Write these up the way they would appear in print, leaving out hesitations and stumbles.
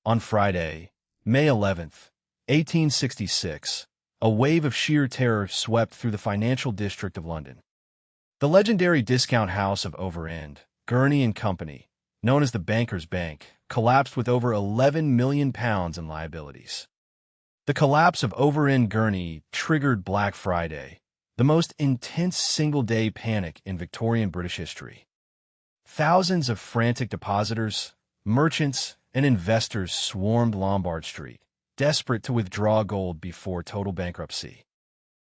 On Friday, May 11th, 1866, a wave of sheer terror swept through the financial district of London. The legendary discount house of Overend, Gurney and Company, known as the Bankers' Bank, collapsed with over £11 million in liabilities. The collapse of Overend Gurney triggered Black Friday, the most intense single-day panic in Victorian British history. Thousands of frantic depositors, merchants, and investors swarmed Lombard Street, desperate to withdraw gold before total bankruptcy.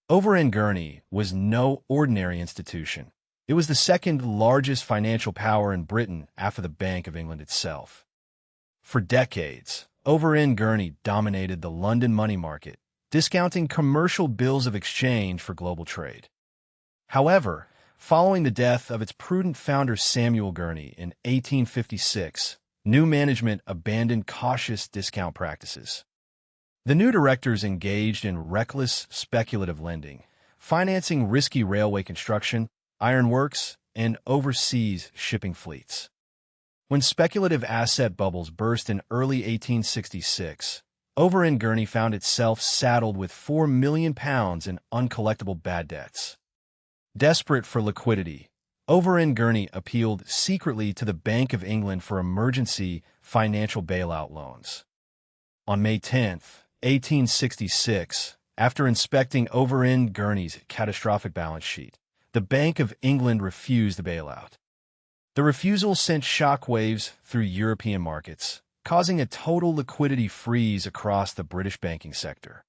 Overend Gurney was no ordinary institution. It was the second largest financial power in Britain after the Bank of England itself. For decades, Overend Gurney dominated the London money market, discounting commercial bills of exchange for global trade. However, following the death of its prudent founder Samuel Gurney in 1856, new management abandoned cautious discount practices. The new directors engaged in reckless, speculative lending, financing risky railway construction, ironworks, and overseas shipping fleets. When speculative asset bubbles burst in early 1866, Overend Gurney found itself saddled with £4 million in uncollectible bad debts. Desperate for liquidity, Overend Gurney appealed secretly to the Bank of England for emergency financial bailout loans. On May 10, 1866, after inspecting Overend Gurney's catastrophic balance sheet, the Bank of England refused the bailout. The refusal sent shockwaves through European markets, causing a total liquidity freeze across the British banking sector.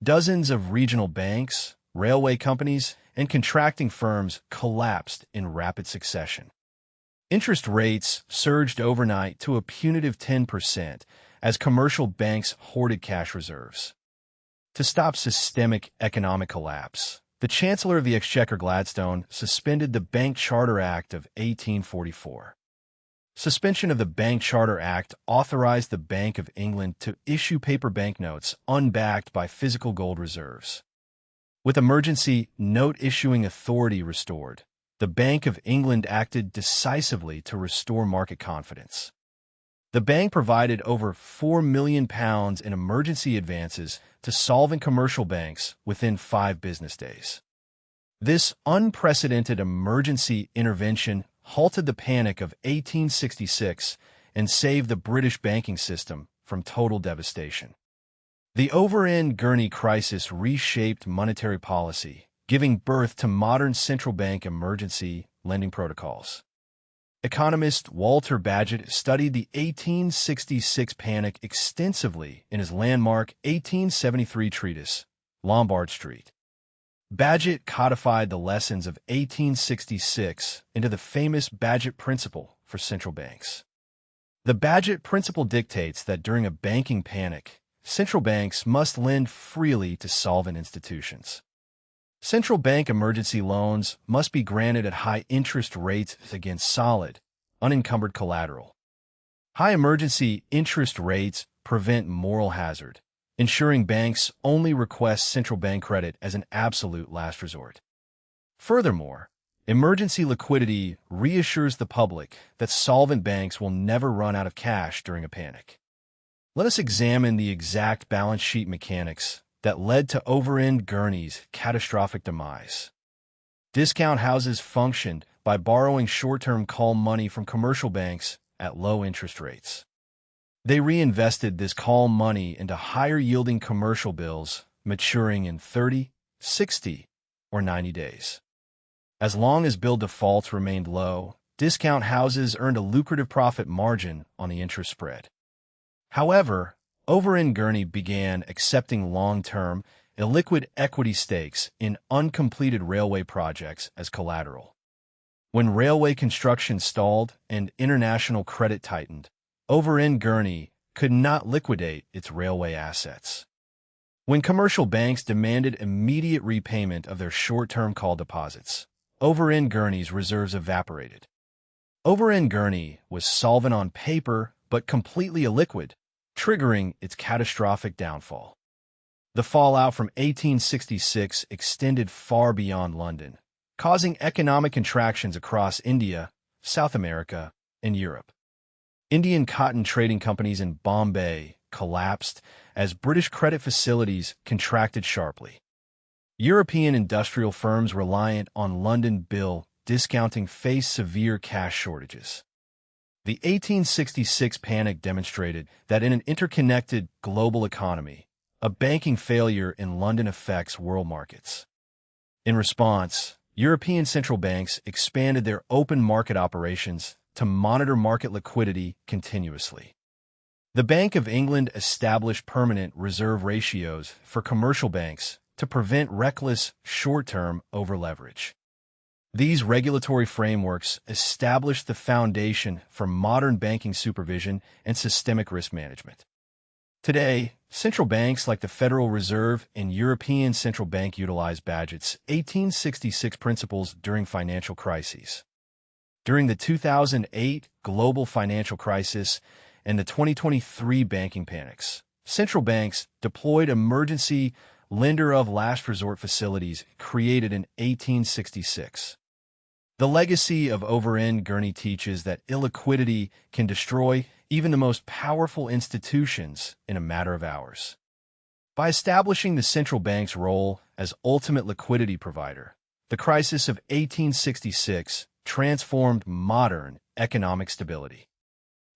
Dozens of regional banks, railway companies, and contracting firms collapsed in rapid succession. Interest rates surged overnight to a punitive 10% as commercial banks hoarded cash reserves. To stop systemic economic collapse, the Chancellor of the Exchequer Gladstone suspended the Bank Charter Act of 1844. Suspension of the Bank Charter Act authorized the Bank of England to issue paper banknotes unbacked by physical gold reserves. With emergency note-issuing authority restored, the Bank of England acted decisively to restore market confidence. The bank provided over £4 million in emergency advances to solvent commercial banks within 5 business days. This unprecedented emergency intervention halted the panic of 1866 and saved the British banking system from total devastation. The Overend Gurney crisis reshaped monetary policy, giving birth to modern central bank emergency lending protocols. Economist Walter Bagehot studied the 1866 panic extensively in his landmark 1873 treatise, Lombard Street. Bagehot codified the lessons of 1866 into the famous Bagehot Principle for central banks. The Bagehot Principle dictates that during a banking panic, central banks must lend freely to solvent institutions. Central bank emergency loans must be granted at high interest rates against solid, unencumbered collateral. High emergency interest rates prevent moral hazard, ensuring banks only request central bank credit as an absolute last resort. Furthermore, emergency liquidity reassures the public that solvent banks will never run out of cash during a panic. Let us examine the exact balance sheet mechanics that led to Overend Gurney's catastrophic demise. Discount houses functioned by borrowing short-term call money from commercial banks at low interest rates. They reinvested this call money into higher-yielding commercial bills maturing in 30, 60, or 90 days. As long as bill defaults remained low, discount houses earned a lucrative profit margin on the interest spread. However, Overend Gurney began accepting long-term, illiquid equity stakes in uncompleted railway projects as collateral. When railway construction stalled and international credit tightened, Overend Gurney could not liquidate its railway assets. When commercial banks demanded immediate repayment of their short-term call deposits, Overend Gurney's reserves evaporated. Overend Gurney was solvent on paper but completely illiquid, triggering its catastrophic downfall. The fallout from 1866 extended far beyond London, causing economic contractions across India, South America, and Europe. Indian cotton trading companies in Bombay collapsed as British credit facilities contracted sharply. European industrial firms reliant on London bill discounting faced severe cash shortages. The 1866 panic demonstrated that in an interconnected global economy, a banking failure in London affects world markets. In response, European central banks expanded their open market operations to monitor market liquidity continuously. The Bank of England established permanent reserve ratios for commercial banks to prevent reckless short-term overleverage. These regulatory frameworks established the foundation for modern banking supervision and systemic risk management. Today, central banks like the Federal Reserve and European Central Bank utilize Bagehot's 1866 principles during financial crises. During the 2008 global financial crisis and the 2023 banking panics, central banks deployed emergency lender of last resort facilities created in 1866. The legacy of Overend Gurney teaches that illiquidity can destroy even the most powerful institutions in a matter of hours. By establishing the central bank's role as ultimate liquidity provider, the crisis of 1866 transformed modern economic stability.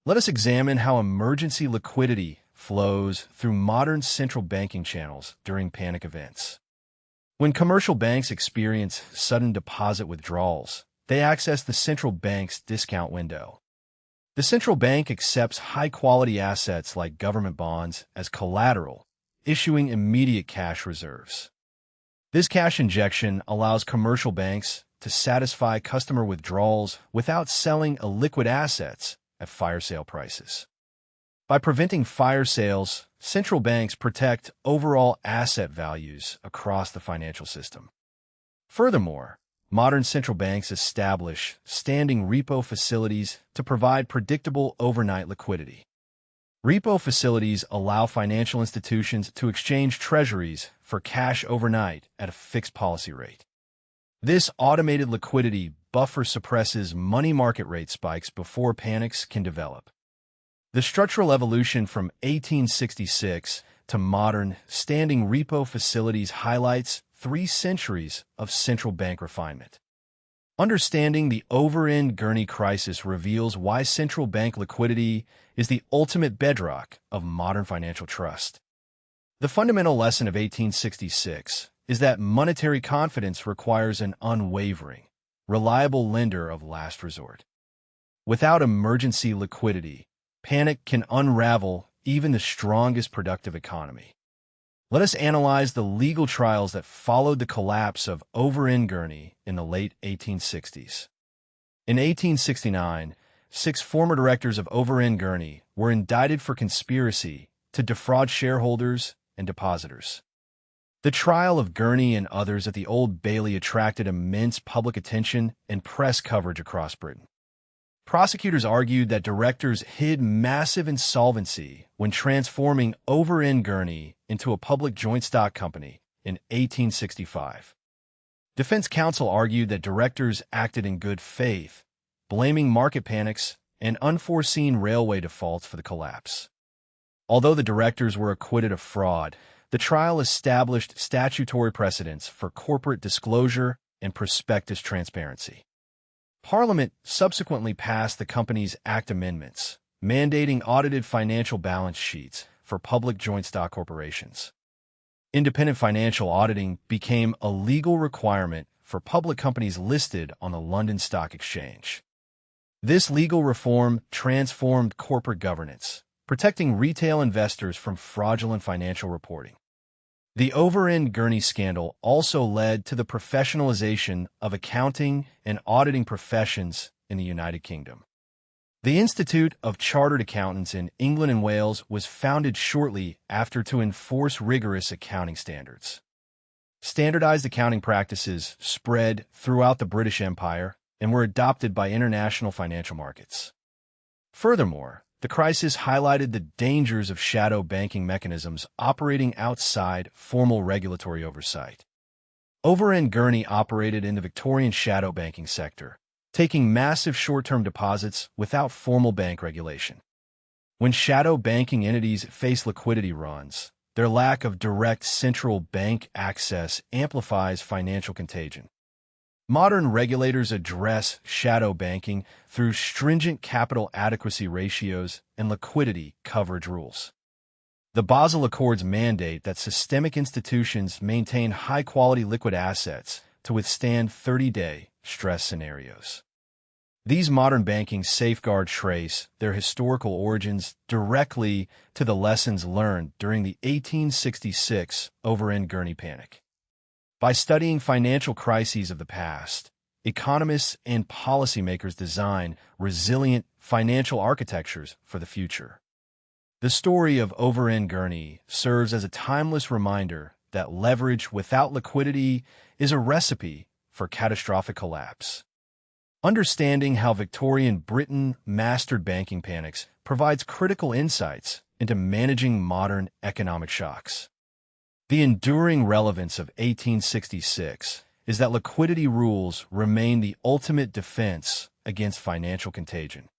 Let us examine how emergency liquidity flows through modern central banking channels during panic events. When commercial banks experience sudden deposit withdrawals, they access the central bank's discount window. The central bank accepts high-quality assets like government bonds as collateral, issuing immediate cash reserves. This cash injection allows commercial banks to satisfy customer withdrawals without selling illiquid assets at fire sale prices. By preventing fire sales, central banks protect overall asset values across the financial system. Furthermore, modern central banks establish standing repo facilities to provide predictable overnight liquidity. Repo facilities allow financial institutions to exchange treasuries for cash overnight at a fixed policy rate. This automated liquidity buffer suppresses money market rate spikes before panics can develop. The structural evolution from 1866 to modern standing repo facilities highlights 3 centuries of central bank refinement. Understanding the Overend Gurney crisis reveals why central bank liquidity is the ultimate bedrock of modern financial trust. The fundamental lesson of 1866 is that monetary confidence requires an unwavering, reliable lender of last resort. Without emergency liquidity, panic can unravel even the strongest productive economy. Let us analyze the legal trials that followed the collapse of Overend Gurney in the late 1860s. In 1869, 6 former directors of Overend Gurney were indicted for conspiracy to defraud shareholders and depositors. The trial of Gurney and others at the Old Bailey attracted immense public attention and press coverage across Britain. Prosecutors argued that directors hid massive insolvency when transforming Overend Gurney into a public joint stock company in 1865. Defense counsel argued that directors acted in good faith, blaming market panics and unforeseen railway defaults for the collapse. Although the directors were acquitted of fraud, the trial established statutory precedents for corporate disclosure and prospectus transparency. Parliament subsequently passed the Companies Act amendments, mandating audited financial balance sheets for public joint stock corporations. Independent financial auditing became a legal requirement for public companies listed on the London Stock Exchange. This legal reform transformed corporate governance, protecting retail investors from fraudulent financial reporting. The Overend Gurney scandal also led to the professionalization of accounting and auditing professions in the United Kingdom. The Institute of Chartered Accountants in England and Wales was founded shortly after to enforce rigorous accounting standards. Standardized accounting practices spread throughout the British Empire and were adopted by international financial markets. Furthermore, the crisis highlighted the dangers of shadow banking mechanisms operating outside formal regulatory oversight. Overend Gurney operated in the Victorian shadow banking sector, taking massive short-term deposits without formal bank regulation. When shadow banking entities face liquidity runs, their lack of direct central bank access amplifies financial contagion. Modern regulators address shadow banking through stringent capital adequacy ratios and liquidity coverage rules. The Basel Accords mandate that systemic institutions maintain high-quality liquid assets to withstand 30-day stress scenarios. These modern banking safeguards trace their historical origins directly to the lessons learned during the 1866 Overend Gurney panic. By studying financial crises of the past, economists and policymakers design resilient financial architectures for the future. The story of Overend Gurney serves as a timeless reminder that leverage without liquidity is a recipe for catastrophic collapse. Understanding how Victorian Britain mastered banking panics provides critical insights into managing modern economic shocks. The enduring relevance of 1866 is that liquidity rules remain the ultimate defense against financial contagion.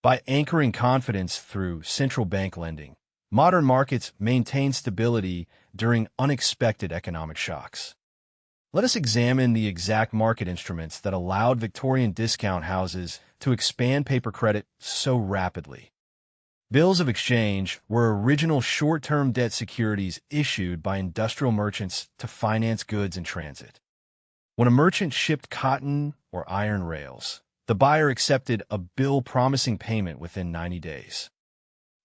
By anchoring confidence through central bank lending, modern markets maintain stability during unexpected economic shocks. Let us examine the exact market instruments that allowed Victorian discount houses to expand paper credit so rapidly. Bills of exchange were original short-term debt securities issued by industrial merchants to finance goods in transit. When a merchant shipped cotton or iron rails, the buyer accepted a bill promising payment within 90 days.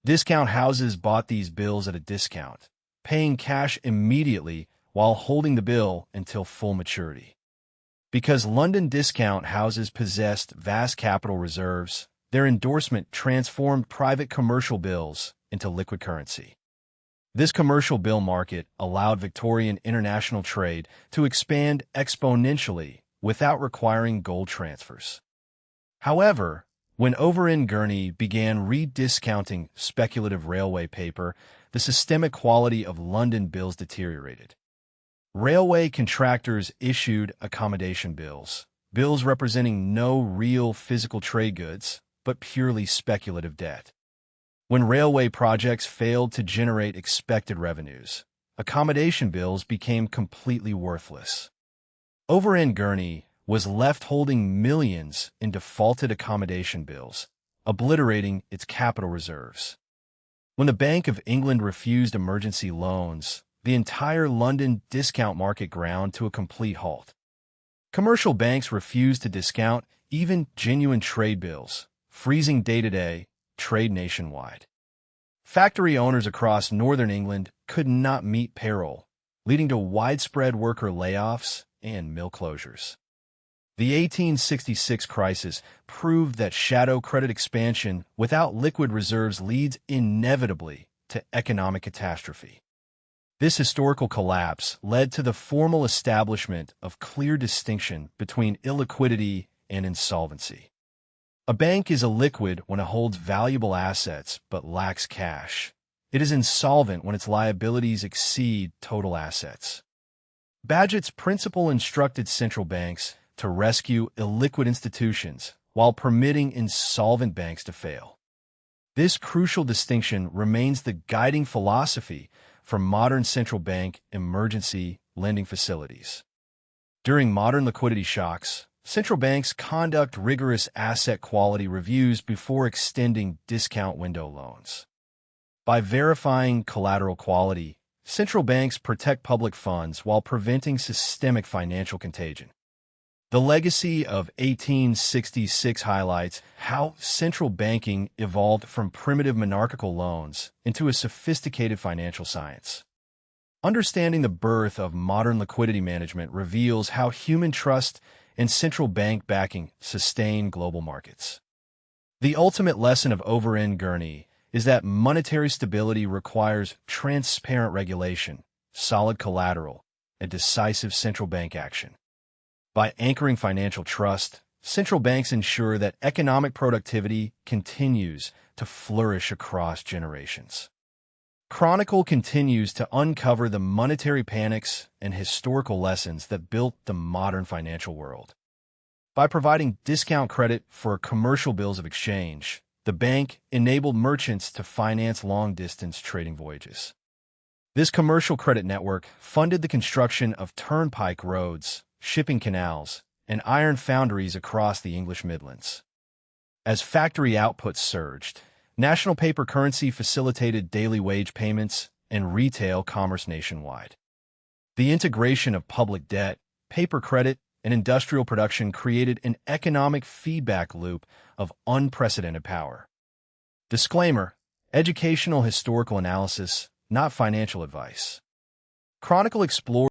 Discount houses bought these bills at a discount, paying cash immediately while holding the bill until full maturity. Because London discount houses possessed vast capital reserves, their endorsement transformed private commercial bills into liquid currency. This commercial bill market allowed Victorian international trade to expand exponentially without requiring gold transfers. However, when Overend Gurney began rediscounting speculative railway paper, the systemic quality of London bills deteriorated. Railway contractors issued accommodation bills, bills representing no real physical trade goods, but purely speculative debt. When railway projects failed to generate expected revenues, accommodation bills became completely worthless. Overend Gurney was left holding millions in defaulted accommodation bills, obliterating its capital reserves. When the Bank of England refused emergency loans, the entire London discount market ground to a complete halt. Commercial banks refused to discount even genuine trade bills, freezing day-to-day trade nationwide. Factory owners across northern England could not meet payroll, leading to widespread worker layoffs and mill closures. The 1866 crisis proved that shadow credit expansion without liquid reserves leads inevitably to economic catastrophe. This historical collapse led to the formal establishment of clear distinction between illiquidity and insolvency. A bank is illiquid when it holds valuable assets but lacks cash. It is insolvent when its liabilities exceed total assets. Bagehot's principle instructed central banks to rescue illiquid institutions while permitting insolvent banks to fail. This crucial distinction remains the guiding philosophy for modern central bank emergency lending facilities. During modern liquidity shocks, central banks conduct rigorous asset quality reviews before extending discount window loans. By verifying collateral quality, central banks protect public funds while preventing systemic financial contagion. The legacy of 1866 highlights how central banking evolved from primitive monarchical loans into a sophisticated financial science. Understanding the birth of modern liquidity management reveals how human trust and central bank backing sustain global markets. The ultimate lesson of Overend Gurney is that monetary stability requires transparent regulation, solid collateral, and decisive central bank action. By anchoring financial trust, central banks ensure that economic productivity continues to flourish across generations. Chronicle continues to uncover the monetary panics and historical lessons that built the modern financial world. By providing discount credit for commercial bills of exchange, the bank enabled merchants to finance long-distance trading voyages. This commercial credit network funded the construction of turnpike roads, shipping canals, and iron foundries across the English Midlands. As factory output surged, national paper currency facilitated daily wage payments and retail commerce nationwide. The integration of public debt, paper credit, and industrial production created an economic feedback loop of unprecedented power. Disclaimer: educational historical analysis, not financial advice. Chronicle explores